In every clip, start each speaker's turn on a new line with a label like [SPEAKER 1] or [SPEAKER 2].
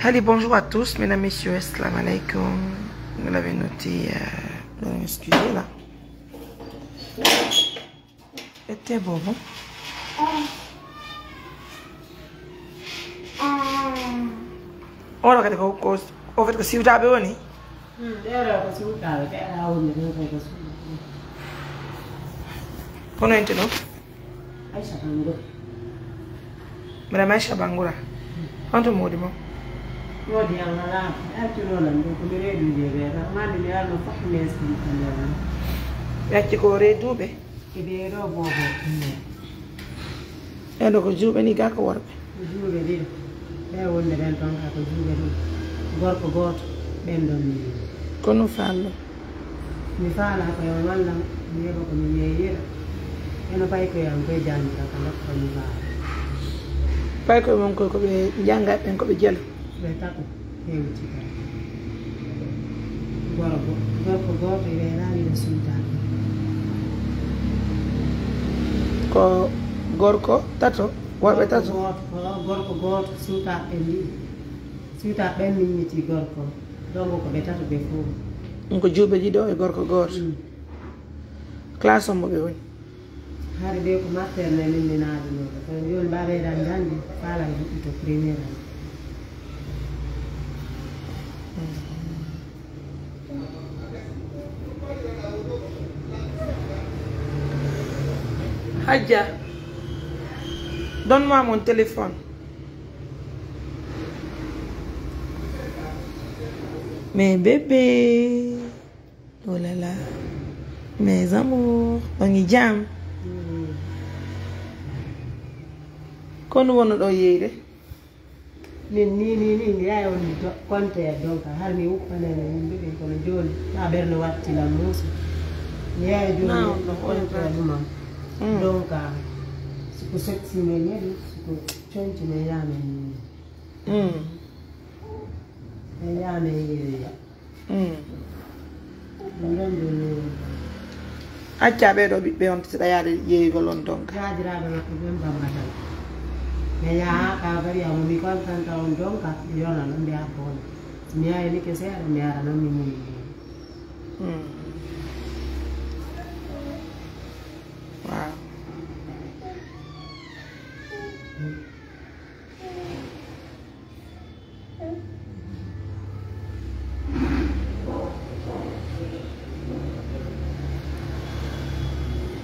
[SPEAKER 1] Allez, bonjour à tous, mesdames, messieurs, assalamu alaikum. Vous l'avez noté, vous allez m'excuser là. C'était bon, bon. On a regardé au fait que si vous avez bonne. Kono ente no?
[SPEAKER 2] Aisha Bangura.
[SPEAKER 1] Madame Aisha Bangura. Quanto modi mo?
[SPEAKER 2] Modi angala, atulo la ndo kumire duje bera, mandi mi alno fakines bi kana.
[SPEAKER 1] Yacci ko redube?
[SPEAKER 2] Ide ro bobo.
[SPEAKER 1] Endo ko jube ni ga ko worbe.
[SPEAKER 2] Jube di. Be wonde ben ton ka ko jube di. Gorko goto ben don ni.
[SPEAKER 1] Kono fallo.
[SPEAKER 2] Mi fala ko yo walla mi yebo ko mi yeyira. Eno pay ko yam ko jani ka kala ko mi ba.
[SPEAKER 1] Pay ko mon ko be janga ben ko be jelo.
[SPEAKER 2] Be tako hewti ka. Gorko goto be rani de sultan.
[SPEAKER 1] Ko gorko tato worbe tato
[SPEAKER 2] gorko goto suta ben ni ti gorko dongo ko be tato be fu
[SPEAKER 1] ko jube ji do e gorko goto classe mo be woni
[SPEAKER 2] hari be ko maternelle ni naado no ko yon babe dan jandi fala to première Hadja, donne-moi mon téléphone. Mes bébés, oh là là, mes amours, on y jam. Quand nous on a yé, ni ya on konte donc har mi ukane ni bébé ko joni na berno watti la musu ni ya joni no konte duma donc siku seksi menyeri siku chonchi meyame meyame ndonjo
[SPEAKER 1] acca be do be on tida yaade yeego lon donc
[SPEAKER 2] jaadiraɓe makko ɓen bambata mais yaha ka bari amo mi contanta on donc yona non mbiya toon mi yahi ni ke seeɗa mi ara noon mi muni
[SPEAKER 1] wow.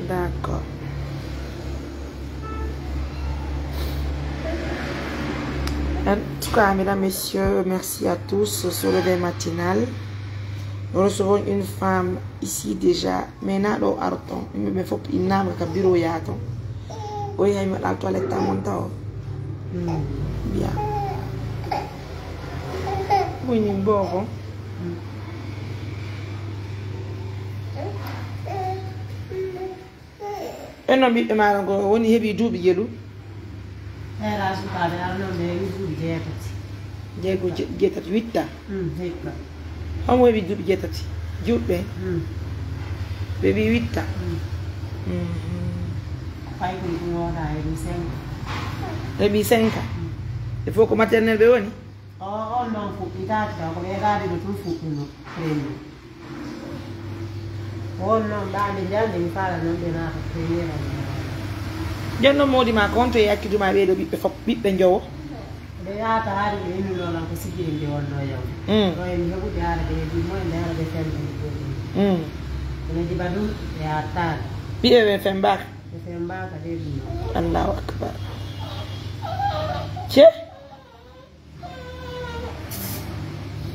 [SPEAKER 1] D'accord. En tout cas, mesdames, messieurs, merci à tous sur le réveil matinal. Nous recevons une femme ici déjà. Maintenant, Arton, il faut qu'il n'a pas de bureau. Oui, il m'a la toilette à mon temps. Bien. Oui, il est bon. Un homme qui m'a dit on y est du bielou.
[SPEAKER 2] Era suka be arno be yudu jetati.
[SPEAKER 1] Jego jetati witta.
[SPEAKER 2] Hekka.
[SPEAKER 1] Homo bi dubi jetati. Jubbe. Bebi witta.
[SPEAKER 2] Fai ko wona e mi sen.
[SPEAKER 1] Bebi senka. Il faut que maternelle be woni.
[SPEAKER 2] Oh non fu pitata ko be gadi do fu no prendo. Oh non dani jande mi fala non be na premiera.
[SPEAKER 1] Janno modi ma konto e akkiduma be do bibbe fop bibbe njowo
[SPEAKER 2] de yaata haari be ni lola ko sigirinde wonno yaw o en hebu yaara be di mo en yaara be fen ene di badu yaata
[SPEAKER 1] bibe be fembak
[SPEAKER 2] ka de di
[SPEAKER 1] Allahu akbar che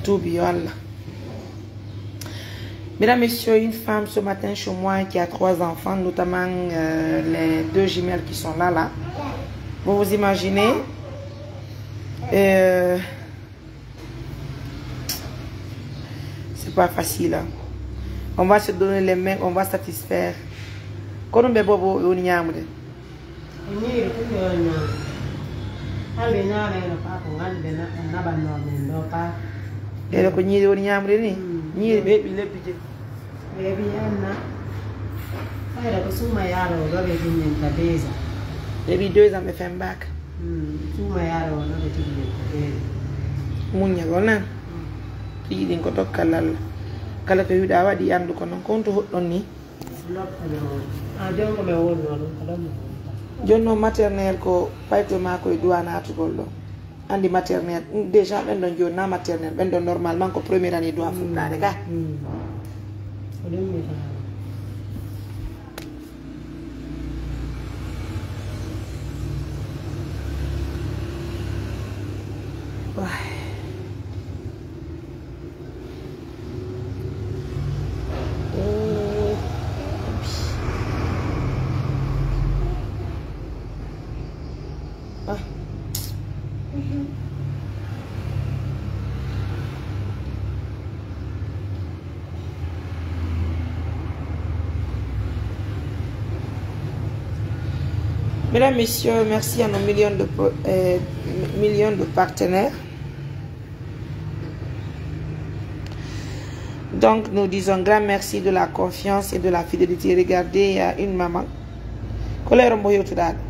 [SPEAKER 1] tubi yo Allah. Mesdames, messieurs, une femme ce matin chez moi qui a 3 enfants, notamment les 2 jumelles qui sont là. Vous vous imaginez, c'est pas facile. Hein. On va se donner les mains, on va satisfaire. Quand on bobo on y a
[SPEAKER 2] Baby Anna. Fai da suma yaro gabe tinyin tabeza.
[SPEAKER 1] Baby 2 ans me fait back.
[SPEAKER 2] Suma yaro gabe tinyin tabeza.
[SPEAKER 1] muññal wonan yiɗin ko tokkalalla kala ko wiɗa waɗi andu ko noon konto hoɗɗon ni jonno maternel ko payto ma koye duwa natugol ɗo andi maternel déjà ɓen ɗon joni na maternel ɓen ɗon normalement ko premiére année duwa fuɗɗade ka Mesdames, Messieurs, merci à nos millions de partenaires. Donc, nous disons grand merci de la confiance et de la fidélité. Regardez, il y a une maman. Colère Mboyo tout d'abord.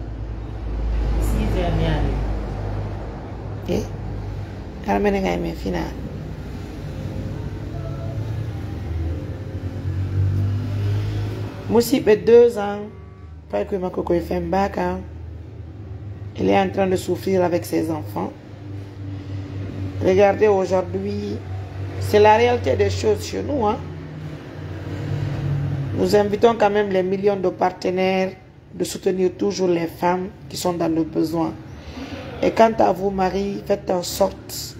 [SPEAKER 1] Eh? Carmen est gagnée finale. Moussi fait 2 ans. Pas que ma coco fait un bac. Elle est en train de souffrir avec ses enfants. Regardez aujourd'hui, c'est la réalité des choses chez nous. Hein? Nous invitons quand même les millions de partenaires de soutenir toujours les femmes qui sont dans le besoin. Et quant à vous, Marie, faites en sorte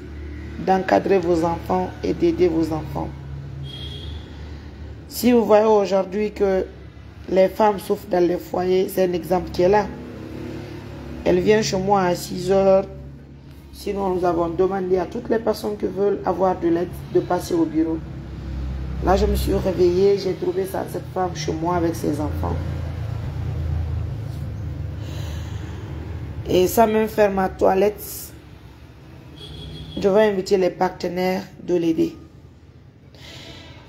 [SPEAKER 1] d'encadrer vos enfants et d'aider vos enfants. Si vous voyez aujourd'hui que les femmes souffrent dans les foyers, c'est un exemple qui est là. Elle vient chez moi à 6 heures. Sinon, nous avons demandé à toutes les personnes qui veulent avoir de l'aide de passer au bureau. Là, je me suis réveillée, j'ai trouvé cette femme chez moi avec ses enfants. Et sans même faire ma toilette, je vais inviter les partenaires de l'aider.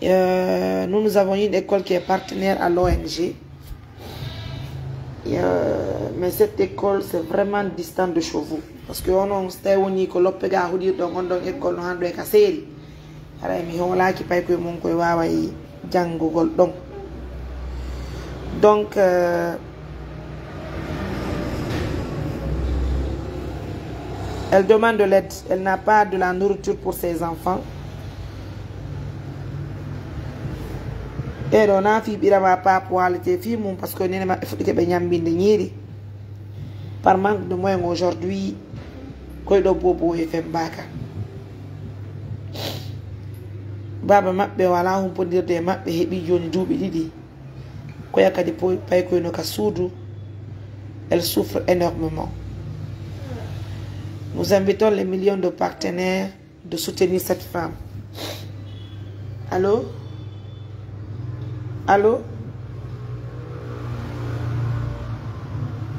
[SPEAKER 1] Nous avons une école qui est partenaire à l'ONG. Mais cette école, c'est vraiment distant de chez vous. Parce que on a une école qui est donc, elle demande de l'aide. Elle n'a pas de la nourriture pour ses enfants. Et on a fait pas pour aller films parce que par manque de moyens aujourd'hui, Koido Bobo et Fembaka. Baba Mappe wala on peut dire des mappes et Bijon Doubi Didi. Koyaka de Paiko no Kasudu, elle souffre énormément. Nous invitons les millions de partenaires de soutenir cette femme. Allô? Allô?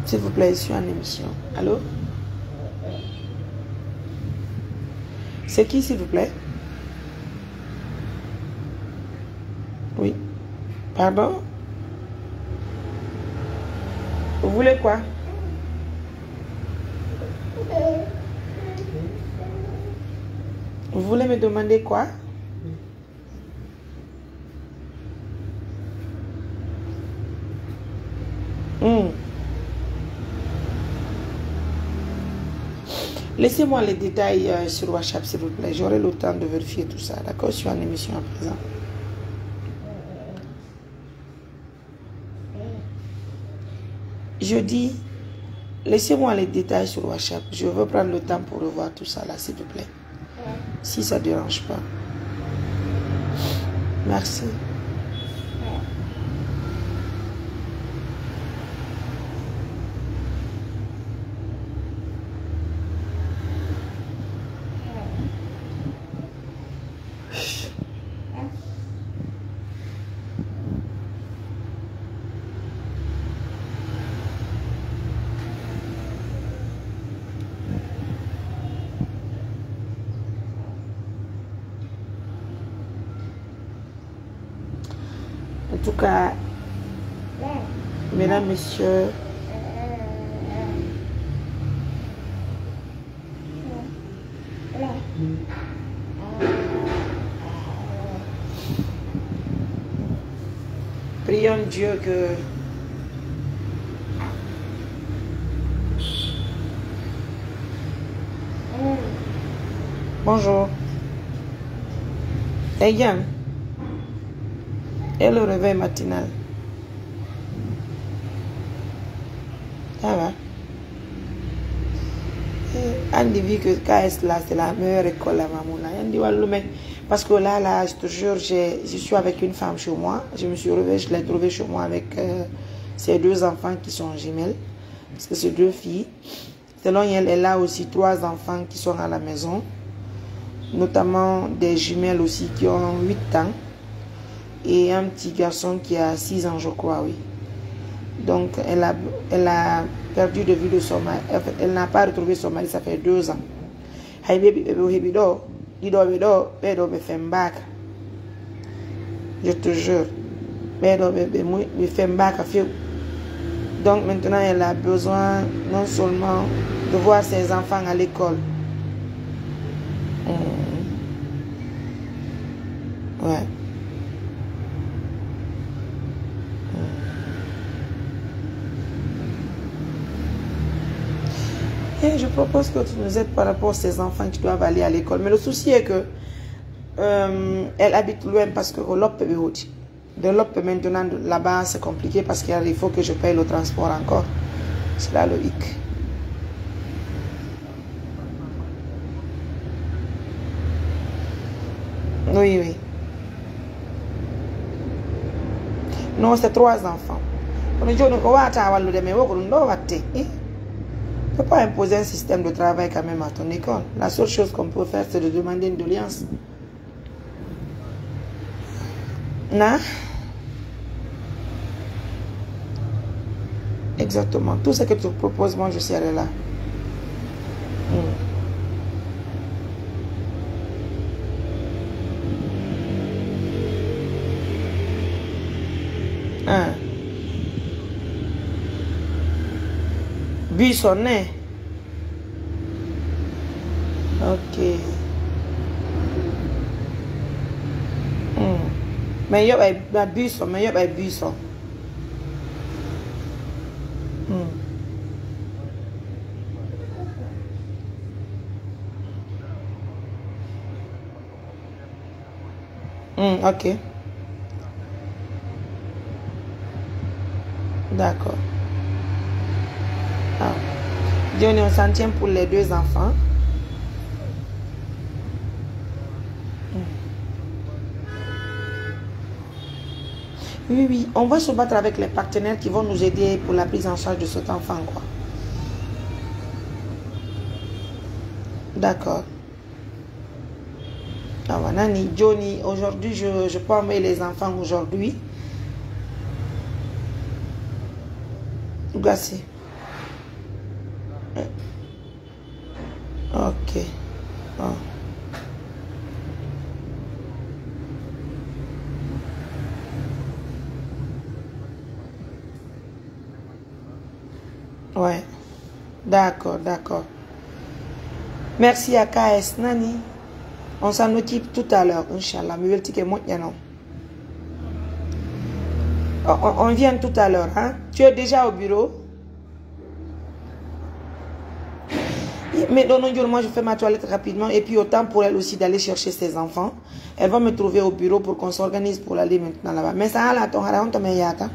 [SPEAKER 1] S'il vous plaît, je suis en émission. Allô? C'est qui, s'il vous plaît? Oui. Pardon? Vous voulez quoi? Vous voulez me demander quoi? Laissez-moi les détails sur WhatsApp, s'il vous plaît. J'aurai le temps de vérifier tout ça. D'accord? Je suis en émission à présent. Je dis, laissez-moi les détails sur WhatsApp. Je veux prendre le temps pour revoir tout ça là, s'il vous plaît. Si ça ne dérange pas. Merci. En tout cas, mesdames, messieurs, Prions Dieu que bonjour. Et bien. Et le réveil matinal. Ça va. Andy vu que KS là, c'est la meilleure école à Mamoula. Parce que là, je te jure, je suis avec une femme chez moi. Je me suis réveillée, je l'ai trouvée chez moi avec ses 2 enfants qui sont jumelles. Parce que c'est 2 filles. Selon elle a aussi 3 enfants qui sont à la maison. Notamment des jumelles aussi qui ont 8 ans. Et un petit garçon qui a 6 ans, je crois, oui. Donc, elle a perdu de vue de son mari. Elle n'a pas retrouvé son mari, ça fait 2 ans. Je te jure. Donc, maintenant, elle a besoin non seulement de voir ses enfants à l'école. Ouais. Et je propose que tu nous aides par rapport à ces enfants qui doivent aller à l'école. Mais le souci est que elle habite loin parce que l'op est haut. De l'op maintenant là-bas c'est compliqué parce qu'il faut que je paye le transport encore. C'est là le hic. Oui, oui. Non, c'est 3 enfants. On ne peut pas imposer un système de travail quand même à ton école. La seule chose qu'on peut faire, c'est de demander une doléance. Non? Exactement. Tout ce que tu proposes, moi, je serai là. Buissonné. Ok. Mais il y a un buisson, mais il y a un buisson. Ok. D'accord. Ah. On s'en tient pour les 2 enfants. Oui, oui. On va se battre avec les partenaires qui vont nous aider pour la prise en charge de cet enfant, quoi. D'accord. Ah, voilà, Johnny, aujourd'hui, je peux envoyer les enfants aujourd'hui. Gassi. Ok. Oh. Ouais. D'accord, d'accord. Merci à KS Nani. On s'en occupe tout à l'heure, Inch'Allah. On vient tout à l'heure, hein? Tu es déjà au bureau? Mais non, moi je fais ma toilette rapidement et puis autant pour elle aussi d'aller chercher ses enfants. Elle va me trouver au bureau pour qu'on s'organise pour aller maintenant là-bas. Mais ça, là, ton haram, ton meyaka.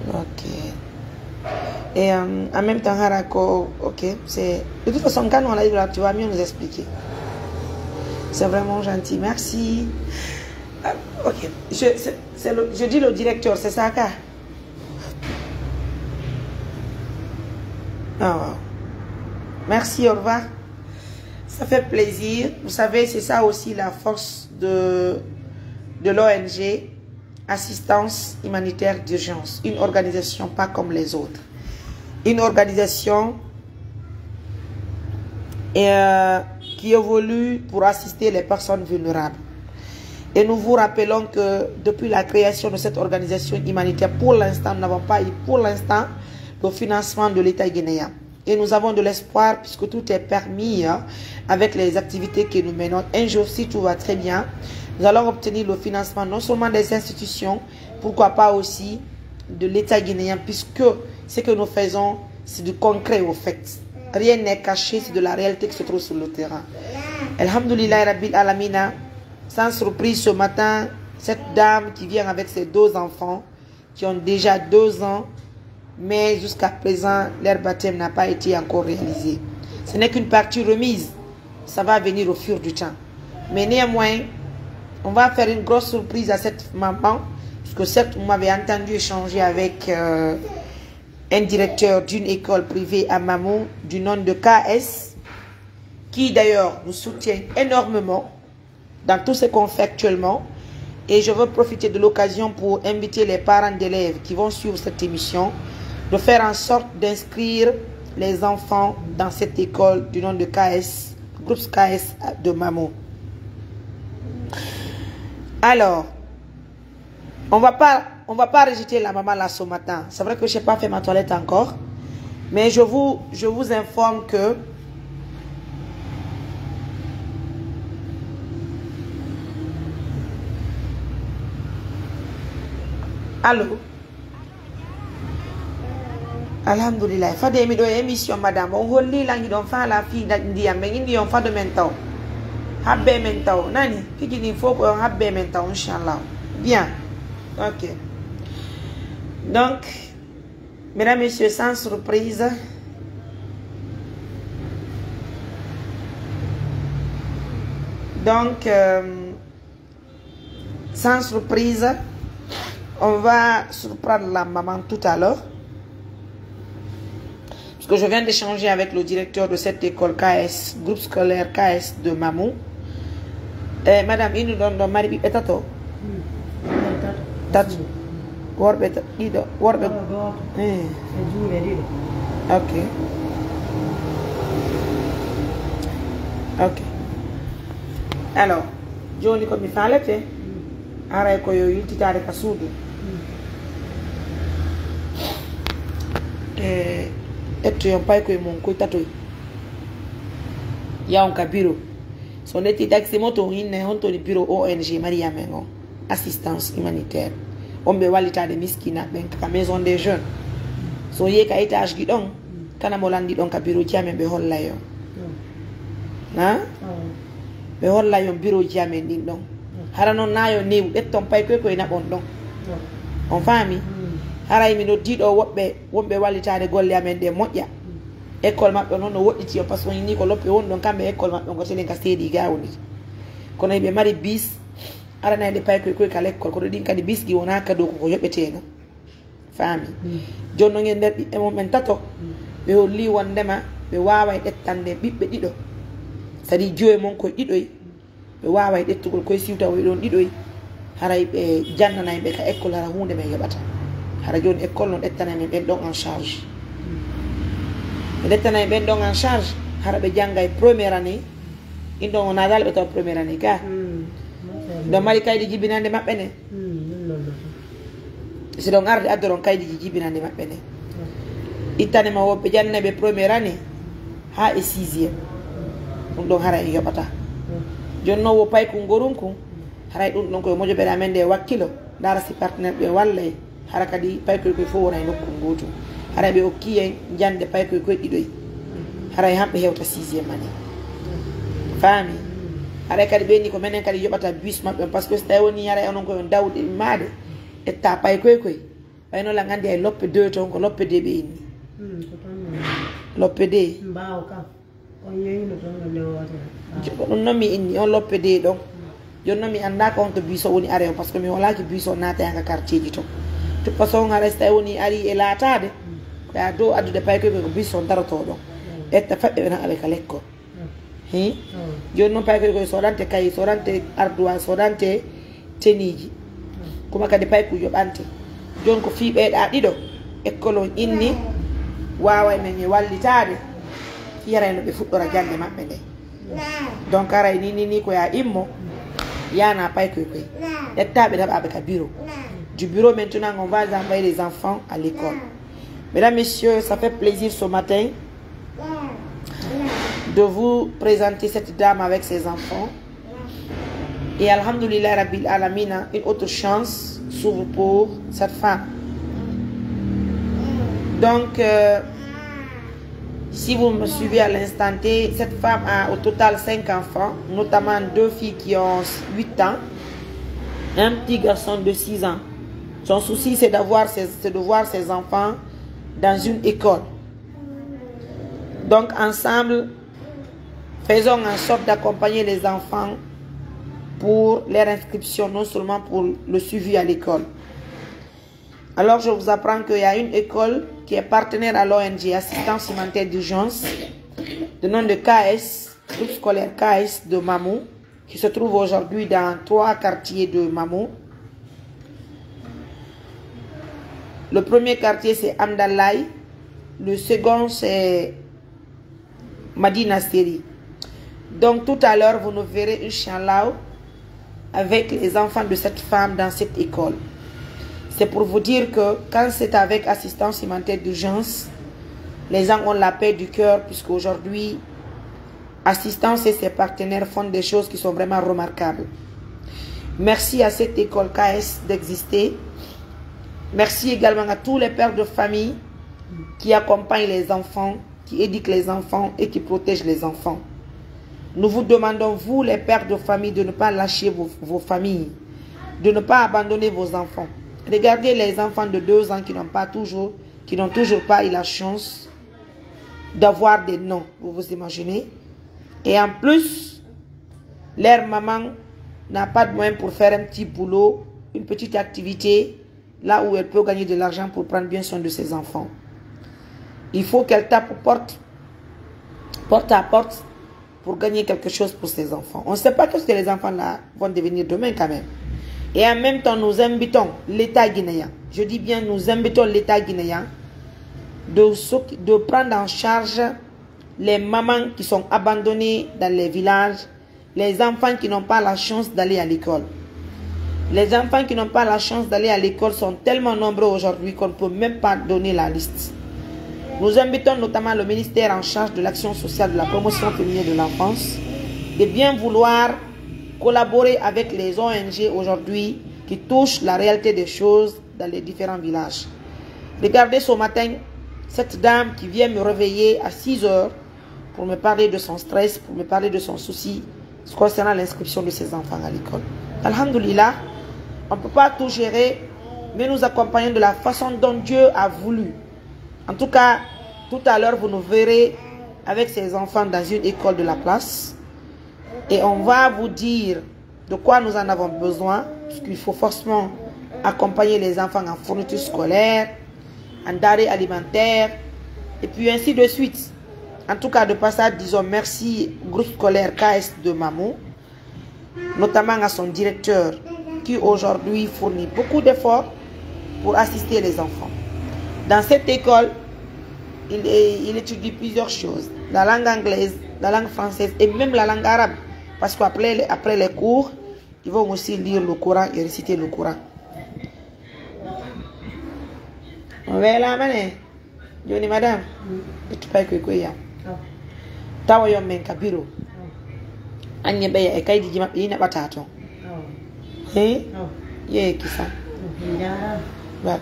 [SPEAKER 1] Ok. Et en même temps, Harako, ok, c'est... De toute façon, quand on arrive là, tu vas mieux nous expliquer. C'est vraiment gentil, merci. Ok, je dis le directeur, c'est ça, Ka? Oh. Merci, au revoir. Ça fait plaisir. Vous savez, c'est ça aussi la force de l'ONG Assistance Humanitaire d'Urgence. Une organisation pas comme les autres. Une organisation qui évolue pour assister les personnes vulnérables. Et nous vous rappelons que depuis la création de cette organisation humanitaire, pour l'instant, nous n'avons pas eu le financement de l'État guinéen. Et nous avons de l'espoir puisque tout est permis avec les activités que nous menons. Un jour, si tout va très bien, nous allons obtenir le financement non seulement des institutions, pourquoi pas aussi de l'État guinéen, puisque ce que nous faisons, c'est du concret au fait. Rien n'est caché, c'est de la réalité qui se trouve sur le terrain. Alhamdulillah Rabbil Alamina, sans surprise ce matin, cette dame qui vient avec ses 2 enfants, qui ont déjà 2 ans, mais jusqu'à présent, leur baptême n'a pas été encore réalisé. Ce n'est qu'une partie remise, ça va venir au fur du temps. Mais néanmoins, on va faire une grosse surprise à cette maman, puisque certes, vous m'avez entendu échanger avec un directeur d'une école privée à Mamou, du nom de KS, qui d'ailleurs nous soutient énormément dans tout ce qu'on fait actuellement. Et je veux profiter de l'occasion pour inviter les parents d'élèves qui vont suivre cette émission, de faire en sorte d'inscrire les enfants dans cette école du nom de KS, groupe KS de Mamou. Alors, on va pas rejeter la maman là ce matin. C'est vrai que je n'ai pas fait ma toilette encore. Mais je vous informe que allô? Alhamdulillah. Fa de mi do émission madame. On holli la ngi don fa la fi ndiyam be ngi yon fa do men taw. Habbe men taw. Nani? Pikini faut ko habbe men taw inchallah. Bien. OK. Donc, mesdames, messieurs, sans surprise, sans surprise, on va surprendre la maman tout à l'heure. Parce que je viens d'échanger avec le directeur de cette école KS, groupe scolaire KS de Mamou. Madame, il nous donne le mari et tato. Tato. Worbe ido worbe ok ok alors joni ko mi falete aray ko yo yultitade ka suudu etto yon pay koye mon koye tatoy yawon ka bureau so netti taxi moto hinne hontoni bureau ONG Mariame on assistance humanitaire on be walitade miskina ben ka maison des jeunes so ye ka étage gi don kana mo landi don ka bureau jamen be holla yo na be holla yo bureau jamen din don hara non nayo new etton pay ko na bon don on fami haray mi no dido wobbe walitade golle amen de modja école mabbe non no wodditi yo parce que ni ko loppe won don kambe école mabbe ko telen ka seedi gawni kono be mari bis arana de pay ko ka l'école ko din kadi bis gi wona ka do ko yobeteno fami jonno ngeen der e moment tato be holli wondema be waaway dettande bibbe dido sadi joye mon ko didoy be waaway dettugol koy siwta way don didoy haray be jannanay be ka école ara hunde me yobata hara joni école non dettana men ben don en charge be dettana ben don en charge hara be jangay première année indo on adal be to première année ka do mari kaydi jibinande mabbe ne si don arde adoron kaydi jibinande mabbe ne itane ma wobbe jannabe première année ha e 6e dum don hara e yobata jonno wo pay ko gorunku haray dum don ko mojo be amende wakkilo dara si partenaire be walle hara kadi pay ko fo wona e nokku goto haray be okkiye jande pay ko didoy haray hambe hewta 6e année fami haray kadi be ni ko menen kadi yobata bus mabbe parce que sta woni haray onon ko dawde maade etta pay ko bayno la ngandi ay loppe 2 ton ko loppe de be inni loppe de
[SPEAKER 2] mbaaw ka on yeyno ton le wata
[SPEAKER 1] on nomi inni on loppe de don jonno mi anda ko on to bus woni are parce que mi wala ki bus naata yanga quartier ji to toute façon haray sta woni ari e laataade da do addude pay ko bus on daroto don etta fabbe na ale kalekko jonno pay ko sodante kay sodante arduwa sodante teniji kuma kadi pay ko yobante jon ko fiibe da dido école inni waaway men e wallitaade yara no be fuddora jande mabbe de donc aray ni ko ya immo Il y en a pas que les tables avec un bureau. Du bureau, maintenant, on va envoyer les enfants à l'école. Mesdames, messieurs, ça fait plaisir ce matin de vous présenter cette dame avec ses enfants. Et alhamdoulilah Rabbil Alamina, une autre chance s'ouvre pour cette femme. Donc, si vous me suivez à l'instant T, cette femme a au total 5 enfants, notamment 2 filles qui ont 8 ans, et un petit garçon de 6 ans. Son souci, c'est de voir ses enfants dans une école. Donc, ensemble, faisons en sorte d'accompagner les enfants pour leur inscription, non seulement pour le suivi à l'école. Alors, je vous apprends qu'il y a une école qui est partenaire à l'ONG Assistance Humanitaire d'Urgence, de nom de KS, groupe scolaire KS de Mamou, qui se trouve aujourd'hui dans 3 quartiers de Mamou. Le premier quartier, c'est Amdalaï. Le second, c'est Madina Seri. Donc, tout à l'heure, vous nous verrez, Inch'Allah, avec les enfants de cette femme dans cette école. C'est pour vous dire que quand c'est avec assistance humanitaire d'urgence, les gens ont la paix du cœur, puisque aujourd'hui, Assistance et ses partenaires font des choses qui sont vraiment remarquables. Merci à cette école KS d'exister. Merci également à tous les pères de famille qui accompagnent les enfants, qui éduquent les enfants et qui protègent les enfants. Nous vous demandons, vous les pères de famille, de ne pas lâcher vos familles, de ne pas abandonner vos enfants. Regardez les enfants de 2 ans qui n'ont toujours pas eu la chance d'avoir des noms, vous vous imaginez. Et en plus, leur maman n'a pas de moyens pour faire un petit boulot, une petite activité, là où elle peut gagner de l'argent pour prendre bien soin de ses enfants. Il faut qu'elle tape porte à porte pour gagner quelque chose pour ses enfants. On ne sait pas ce que les enfants là vont devenir demain quand même. Et en même temps, nous invitons l'État guinéen, je dis bien nous invitons l'État guinéen de prendre en charge les mamans qui sont abandonnées dans les villages, les enfants qui n'ont pas la chance d'aller à l'école. Les enfants qui n'ont pas la chance d'aller à l'école sont tellement nombreux aujourd'hui qu'on ne peut même pas donner la liste. Nous invitons notamment le ministère en charge de l'action sociale, de la promotion féminine de l'enfance, de bien vouloir collaborer avec les ONG aujourd'hui qui touchent la réalité des choses dans les différents villages. Regardez ce matin, cette dame qui vient me réveiller à 6 h pour me parler de son stress, pour me parler de son souci concernant l'inscription de ses enfants à l'école. Alhamdoulilah, on ne peut pas tout gérer, mais nous accompagnons de la façon dont Dieu a voulu. En tout cas, tout à l'heure, vous nous verrez avec ses enfants dans une école de la place. Et on va vous dire de quoi nous en avons besoin, puisqu'il faut forcément accompagner les enfants en fourniture scolaire, en denrées alimentaires, et puis ainsi de suite. En tout cas, de passage, disons merci au groupe scolaire KS de Mamou, notamment à son directeur, qui aujourd'hui fournit beaucoup d'efforts pour assister les enfants. Dans cette école, il étudie plusieurs choses, la langue anglaise, la langue française et même la langue arabe. Parce qu'après les cours, ils vont aussi lire le Coran et réciter le Coran. On va là, mané. Je dis, madame, tu peux que quoi ya? Tawa yo men kabiro. Anya beya e kaidi jima ina batato. Eh? Ye kisa. Back.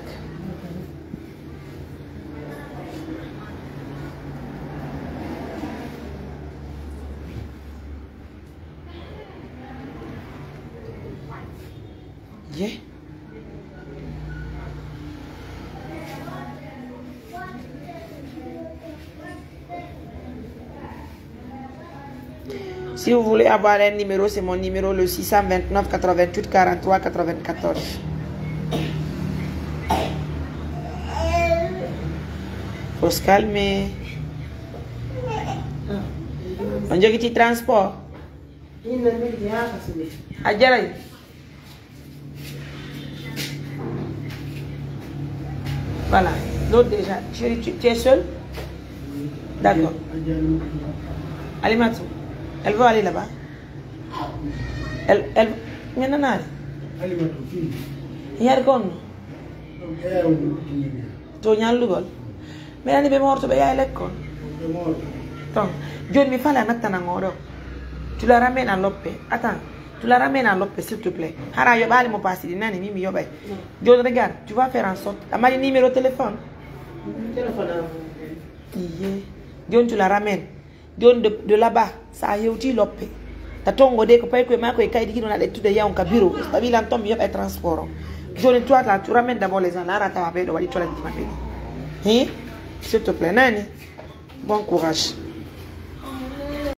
[SPEAKER 1] Yeah. Si vous voulez avoir un numéro, c'est mon numéro, le 629 88 43 94. Faut se calmer. On dit que tu transport. Adjaray. Voilà. L'autre déjà. Chérie, tu es seule? D'accord. Allez, Matou. Elle veut aller là-bas. Elle Mais non, non.
[SPEAKER 3] Ali ma to fini.
[SPEAKER 1] Yar kon.
[SPEAKER 3] E un dini.
[SPEAKER 1] To ñal lugol. Mais ani be morto be yaay lekkon.
[SPEAKER 3] Be morto.
[SPEAKER 1] Donc, John mi fala natta na ngoro. Tu la ramènes à l'OP. Attends, tu la ramènes à l'OP s'il te plaît. Hara yo bali mo passi di nani mimi yo bay. John regarde, tu vas faire en sorte. Amali numéro de téléphone.
[SPEAKER 2] Téléphone.
[SPEAKER 1] John tu la ramènes. John de là-bas, ça yeuti l'OP. Ta tongo de ko pay ko ma ko kay di na de tude yaw ka bureau. Babi lan tom yo bay transport. John toi là, tu ramènes d'abord les gens là rata va be do wali toilette ma be. S'il te plaît nani. Bon courage.